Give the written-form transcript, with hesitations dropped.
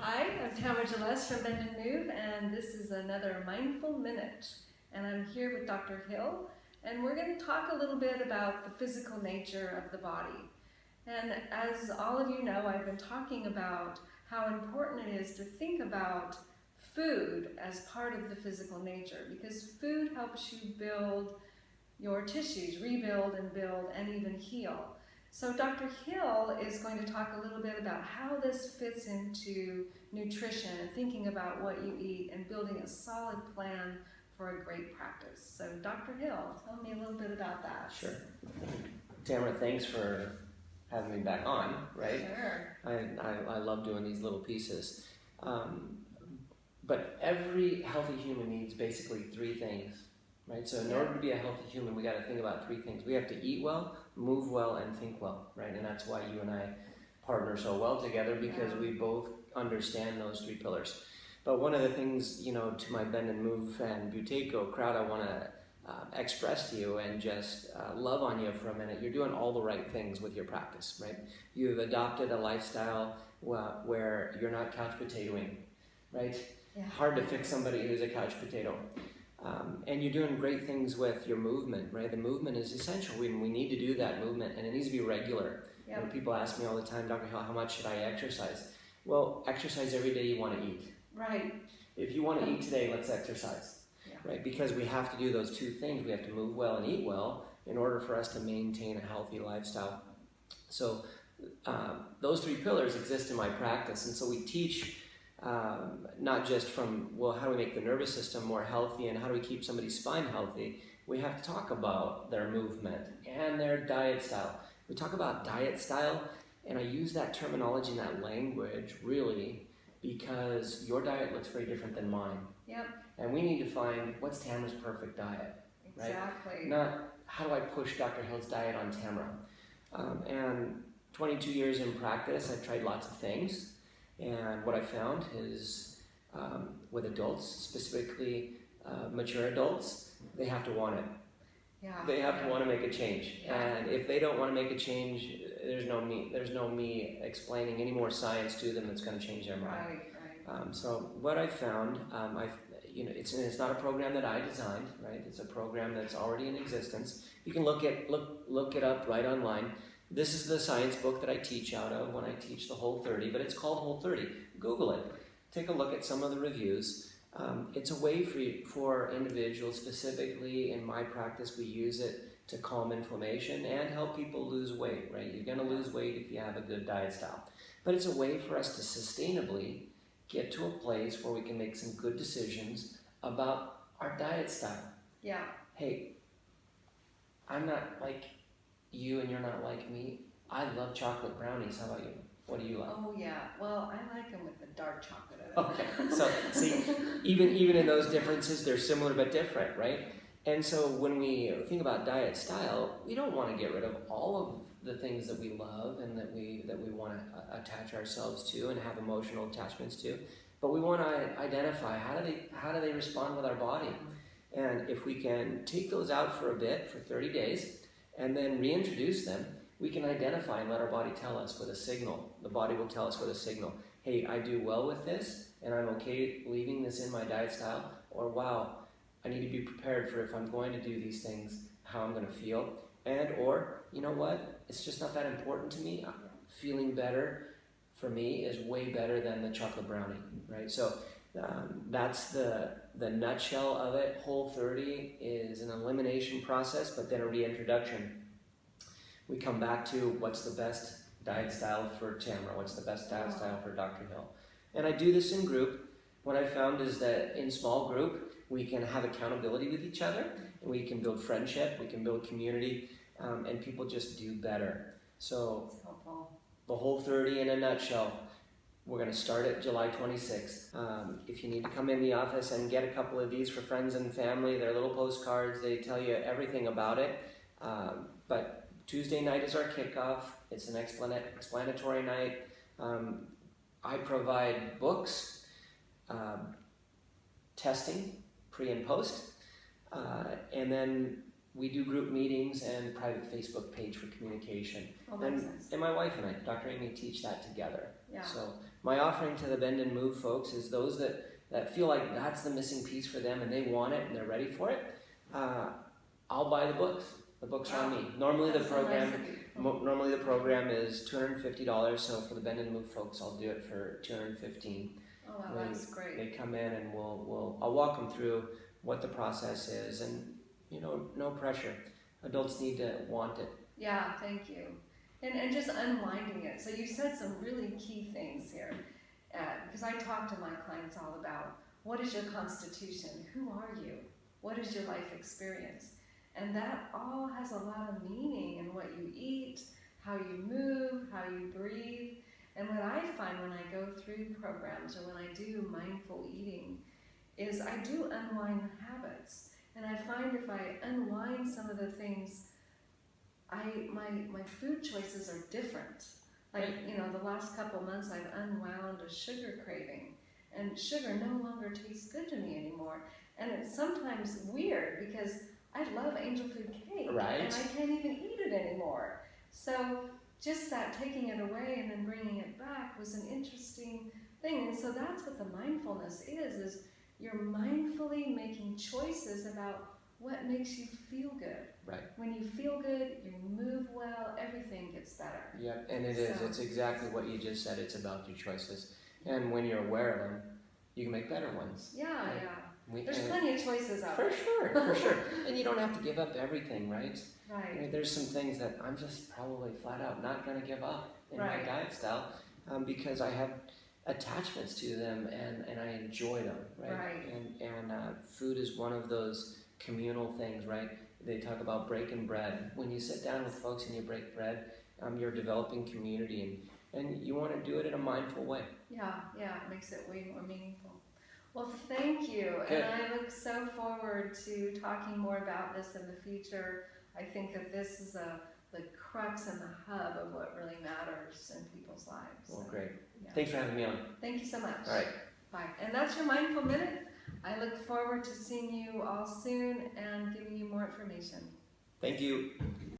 Hi, I'm Tamara Gillespie from Bend and Move, and this is another Mindful Minute. And I'm here with Dr. Hill, and we're going to talk a little bit about the physical nature of the body. And as all of you know, I've been talking about how important it is to think about food as part of the physical nature, because food helps you build your tissues, rebuild and build and even heal. So Dr. Hill is going to talk a little bit about how this fits into nutrition and thinking about what you eat and building a solid plan for a great practice. So Dr. Hill, tell me a little bit about that. Sure. Tamara, thanks for having me back on, right? Sure. I love doing these little pieces. But every healthy human needs basically three things, right? So in order to be a healthy human, we got to think about three things. We have to eat well, move well, and think well, right? And that's why you and I partner so well together, because we both understand those three pillars. But one of the things, you know, to my Bend and Move and Buteco crowd, I want to express to you and just love on you for a minute. You're doing all the right things with your practice, right? You've adopted a lifestyle where you're not couch potatoing, right? Yeah. Hard to fix somebody who's a couch potato. And you're doing great things with your movement, right? The movement is essential. We need to do that movement, and it needs to be regular. Yep. You know, people ask me all the time, Dr. Hill, how much should I exercise? Well, exercise every day you want to eat. Right. If you want to eat today, let's exercise, right? Because we have to do those two things. We have to move well and eat well in order for us to maintain a healthy lifestyle. So those three pillars exist in my practice, and so we teach not just from, well, how do we make the nervous system more healthy and how do we keep somebody's spine healthy? We have to talk about their movement and their diet style. We talk about diet style, and I use that terminology and that language really because your diet looks very different than mine. Yep. And we need to find what's Tamara's perfect diet, right? Exactly. Not how do I push Dr. Hill's diet on Tamara. And 22 years in practice, I've tried lots of things. And what I found is with adults, specifically mature adults, they have to want it. Yeah. They have to want to make a change. Yeah. And if they don't want to make a change, there's no me explaining any more science to them that's going to change their mind. Right. So what I found, it's not a program that I designed, right? It's a program that's already in existence. You can look it up right online. This is the science book that I teach out of when I teach the Whole 30, but it's called Whole 30. Google it. Take a look at some of the reviews. It's a way for individuals, specifically in my practice, we use it to calm inflammation and help people lose weight, right? You're going to lose weight if you have a good diet style. But it's a way for us to sustainably get to a place where we can make some good decisions about our diet style. Yeah. Hey, I'm not like you and you're not like me. I love chocolate brownies. How about you? What do you like? Oh yeah, well I like them with the dark chocolate in it. Okay, so see, even in those differences, they're similar but different, right? And so when we think about diet style, we don't want to get rid of all of the things that we love and that we want to attach ourselves to and have emotional attachments to, but we want to identify how do they respond with our body, and if we can take those out for a bit, for 30 days, and then reintroduce them, we can identify and let our body tell us with a signal. The body will tell us with a signal. Hey, I do well with this, and I'm okay leaving this in my diet style. Or, wow, I need to be prepared for if I'm going to do these things, how I'm going to feel. And, or, you know what? It's just not that important to me. Feeling better for me is way better than the chocolate brownie, right? So that's the nutshell of it. Whole 30 is an elimination process, but then a reintroduction. We come back to what's the best diet style for Tamara, what's the best diet style for Dr. Hill. And I do this in group. What I found is that in small group, we can have accountability with each other, and we can build friendship, we can build community, and people just do better. So the Whole 30 in a nutshell. We're going to start at July 26th. If you need to come in the office and get a couple of these for friends and family, they're little postcards, they tell you everything about it. But Tuesday night is our kickoff. It's an explanatory night. I provide books, testing, pre and post, and then we do group meetings and private Facebook page for communication. Oh, that's nice. And my wife and I, Dr. Amy, teach that together. Yeah. So my offering to the Bend and Move folks is those that feel like that's the missing piece for them and they want it and they're ready for it. I'll buy the books. The books are on me. Normally the program is $250. So for the Bend and Move folks, I'll do it for $215. Oh, wow, that's great. They come in and I'll walk them through what the process is, and no pressure. Adults need to want it. Yeah, thank you. And just unwinding it. So you said some really key things here, because I talk to my clients all about what is your constitution? Who are you? What is your life experience? And that all has a lot of meaning in what you eat, how you move, how you breathe. And what I find when I go through programs or when I do mindful eating is I do unwind habits. And I find if I unwind some of the things, my food choices are different. Like, the last couple of months I've unwound a sugar craving, and sugar no longer tastes good to me anymore. And it's sometimes weird because I love angel food cake, right, and I can't even eat it anymore. So just that taking it away and then bringing it back was an interesting thing. And so that's what the mindfulness is you're mindfully making choices about what makes you feel good. Right. When you feel good, you move well, everything gets better. Yep, and it is. It's exactly what you just said. It's about your choices. And when you're aware of them, you can make better ones. Yeah, right? Yeah. There's plenty of choices out there. For sure. And you don't have to give up everything, right? Right. There's some things that I'm just probably flat out not going to give up in my diet style because I have attachments to them and I enjoy them, right? And food is one of those communal things, right? They talk about breaking bread. When you sit down with folks and you break bread, you're developing community and you want to do it in a mindful way. Yeah, it makes it way more meaningful. Well, thank you. Good. And I look so forward to talking more about this in the future. I think that this is the crux and the hub of what really matters in people's lives. Well, great. Yeah. Thanks for having me on. Thank you so much. All right. Bye. And that's your Mindful Minute. I look forward to seeing you all soon and giving you more information. Thank you.